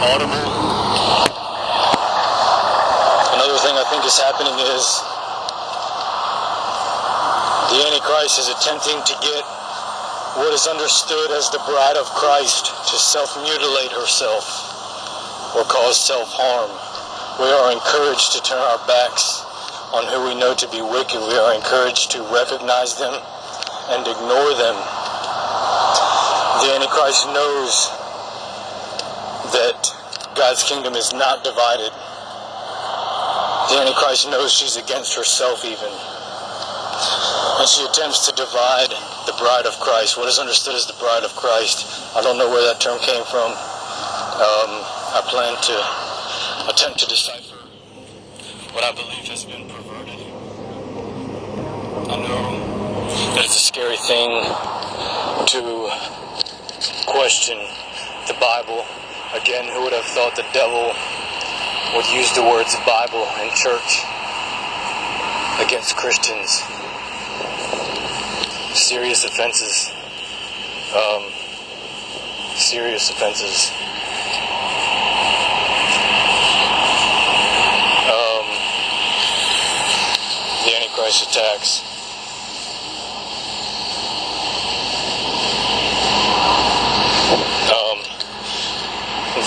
audible. Another thing I think is happening is the Antichrist is attempting to get what is understood as the bride of Christ to self-mutilate herself or cause self-harm. We are encouraged to turn our backs on who we know to be wicked. We are encouraged to recognize them and ignore them. The Antichrist knows that God's kingdom is not divided. The Antichrist knows she's against herself even. And she attempts to divide the bride of Christ, what is understood as the bride of Christ. I don't know where that term came from. I plan to attempt to decipher what I believe has been perverted. I know that it's a scary thing to question the Bible. Again, who would have thought the devil would use the words Bible in church against Christians? Serious offenses. The Antichrist attacks.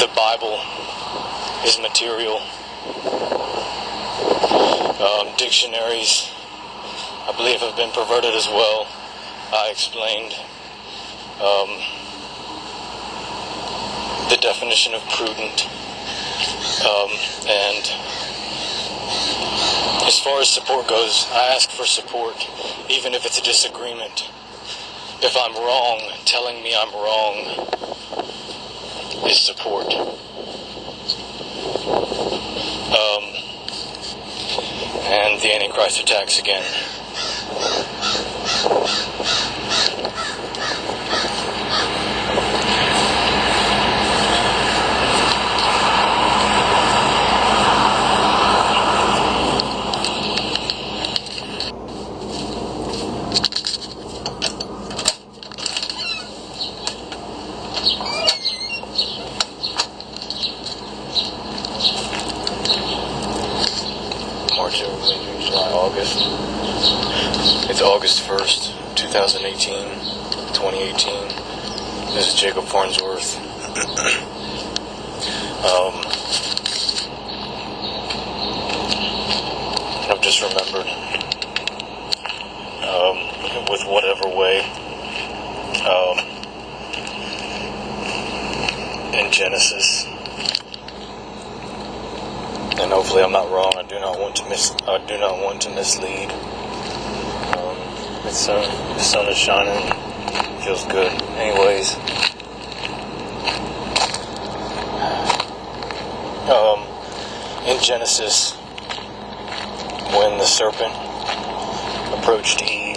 The Bible is material. Dictionaries, I believe, have been perverted as well. I explained the definition of prudent, and as far as support goes, I ask for support, even if it's a disagreement. If I'm wrong, telling me I'm wrong is support. And the Antichrist attacks again. March, April, June, July, August. It's August 1st, 2018. This is Jacob Farnsworth. I've just remembered, with whatever way, in Genesis, and hopefully I'm not wrong. I do not want to mislead. The sun is shining. Feels good. Anyways, in Genesis, when the serpent approached Eve,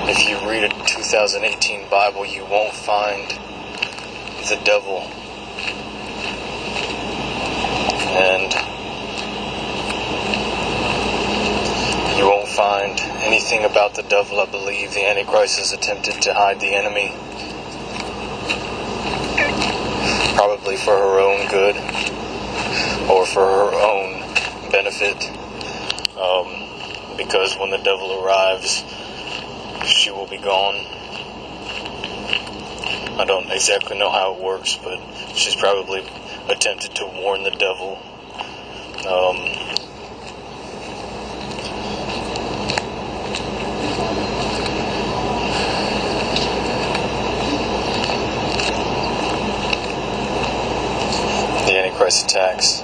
if you read a 2018 Bible, you won't find the devil. And you won't find anything about the devil. I believe the Antichrist has attempted to hide the enemy, probably for her own good or for her own benefit, because when the devil arrives, she will be gone. I don't exactly know how it works, but she's probably attempted to warn the devil. The Antichrist attacks.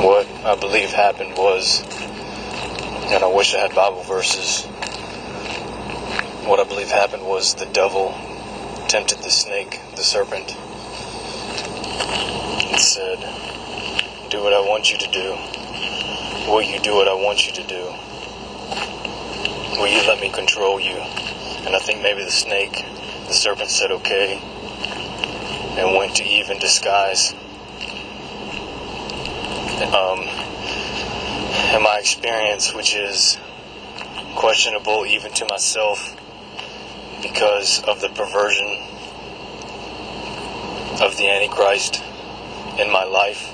What I believe happened was, and I wish I had Bible verses, what I believe happened was the devil tempted the snake, the serpent, and said, "Do what I want you to do. Will you do what I want you to do? Will you let me control you?" And I think maybe the serpent said okay, and went to Eve in disguise. in my experience, which is questionable even to myself because of the perversion of the Antichrist in my life,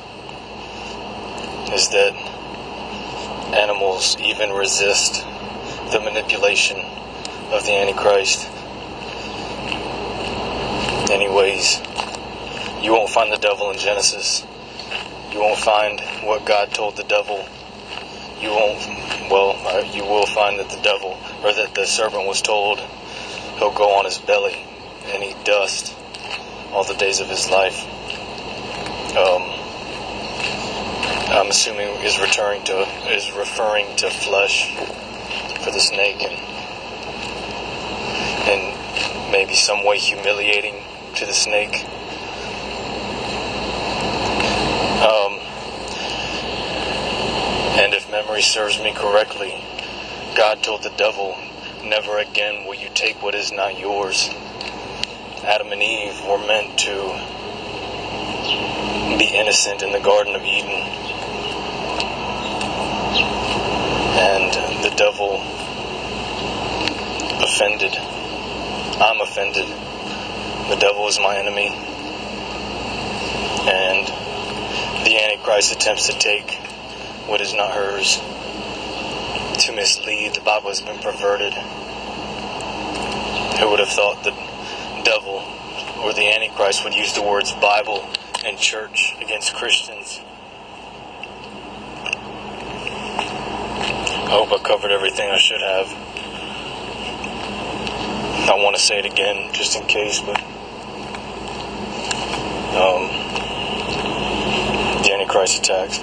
is that animals even resist the manipulation of the Antichrist. Anyways, you won't find the devil in Genesis. You won't find what God told the devil. You will find that the devil, or that the serpent was told he'll go on his belly and eat dust all the days of his life. I'm assuming is referring to flesh for the snake, and maybe some way humiliating to the snake. And if memory serves me correctly, God told the devil, "Never again will you take what is not yours." Adam and Eve were meant to be innocent in the Garden of Eden. And the devil offended. I'm offended. The devil is my enemy. And the Antichrist attempts to take what is not hers, to mislead. The Bible has been perverted. Who would have thought the devil or the Antichrist would use the words Bible and church against Christians? I hope I covered everything I should have. I want to say it again just in case, but the Antichrist attacks.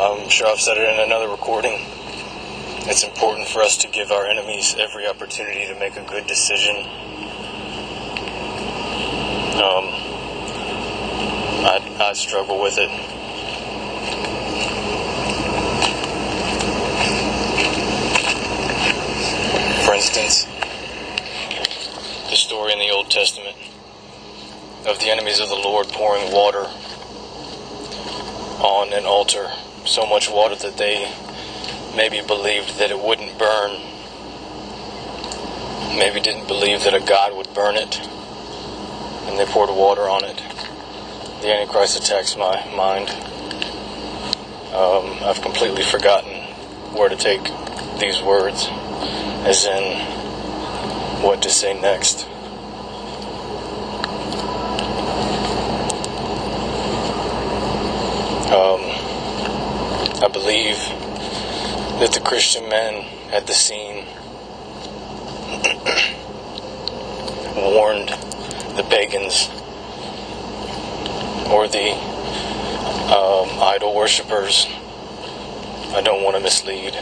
I'm sure I've said it in another recording. It's important for us to give our enemies every opportunity to make a good decision. I struggle with it. For instance, the story in the Old Testament of the enemies of the Lord pouring water on an altar, so much water that they maybe believed that it wouldn't burn, maybe didn't believe that a God would burn it, and they poured water on it. The Antichrist attacks my mind. I've completely forgotten where to take these words, as in what to say next. I believe that the Christian men at the scene warned the pagans or the idol worshippers. I don't want to mislead.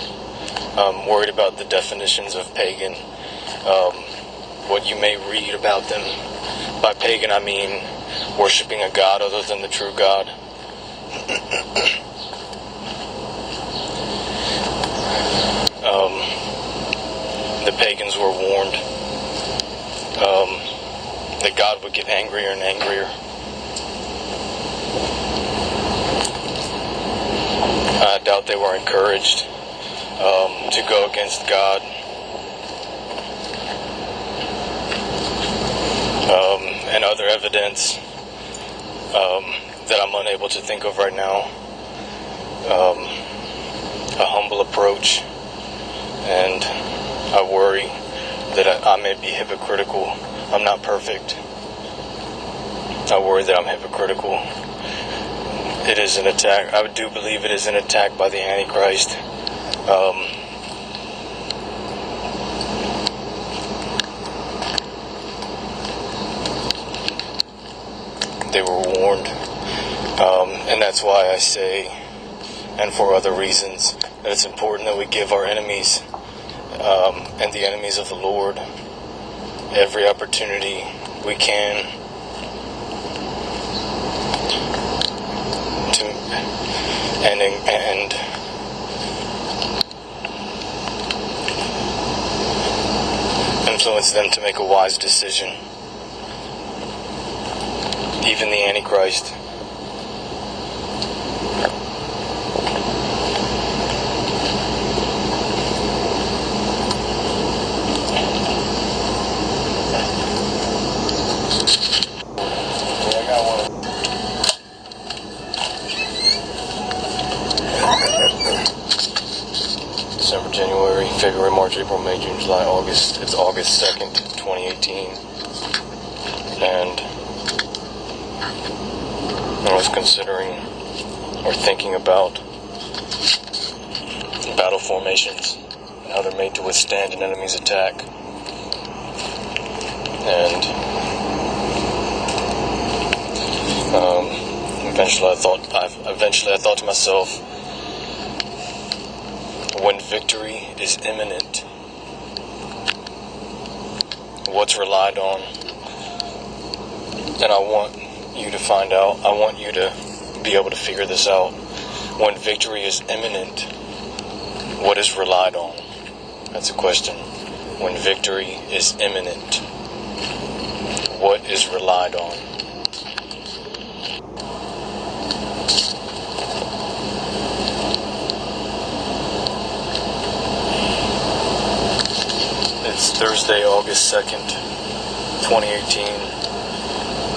I'm worried about the definitions of pagan, what you may read about them. By pagan, I mean worshiping a god other than the true God. The pagans were warned that God would get angrier and angrier. I doubt they were encouraged to go against God. And other evidence that I'm unable to think of right now. A humble approach, and I worry that I may be hypocritical. I'm not perfect. I worry that I'm hypocritical. It is an attack. I do believe it is an attack by the Antichrist. They were warned. And that's why I say, and for other reasons, that it's important that we give our enemies and the enemies of the Lord every opportunity we can and influence them to make a wise decision. Even the Antichrist. December, January, February, March, April, May, June, July, August. It's August 2nd, 2018. And I was considering or thinking about battle formations and how they're made to withstand an enemy's attack. And eventually I thought to myself, when victory is imminent, what's relied on? And I want you to find out. I want you to be able to figure this out. When victory is imminent, what is relied on? That's a question. When victory is imminent, what is relied on? It's Thursday, August 2nd, 2018.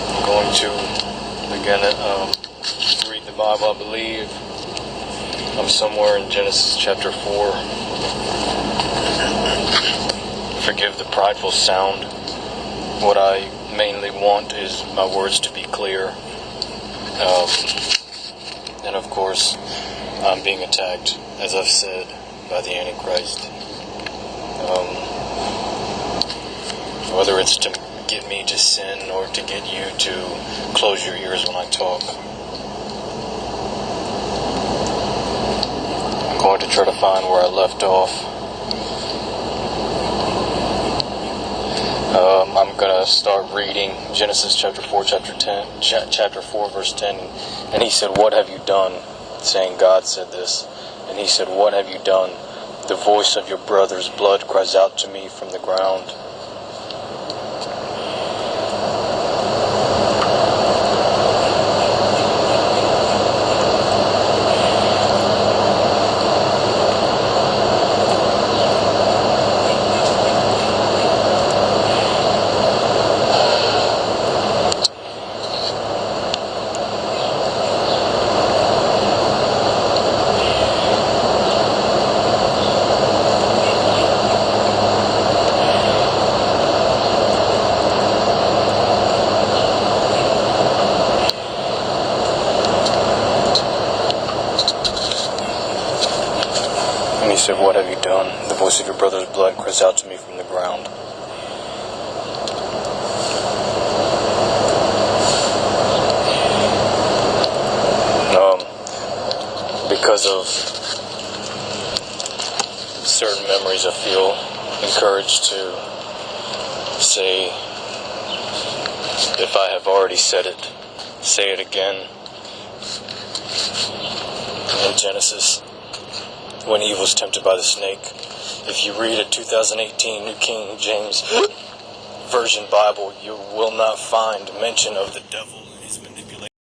I'm going to, again, read the Bible, I believe. I'm somewhere in Genesis chapter 4. Forgive the prideful sound. What I mainly want is my words to be clear. And of course, I'm being attacked, as I've said, by the Antichrist. Whether it's to get me to sin or to get you to close your ears when I talk. I'm going to try to find where I left off. I'm going to start reading Genesis chapter 4, chapter 4, verse 10. And he said, "What have you done?" Saying God said this. And he said, "What have you done? The voice of your brother's blood cries out to me from the ground." He said, "What have you done? The voice of your brother's blood cries out to me from the ground." Because of certain memories, I feel encouraged to say, if I have already said it, say it again. In Genesis, when Eve was tempted by the snake. If you read a 2018 New King James Version Bible, you will not find mention of the devil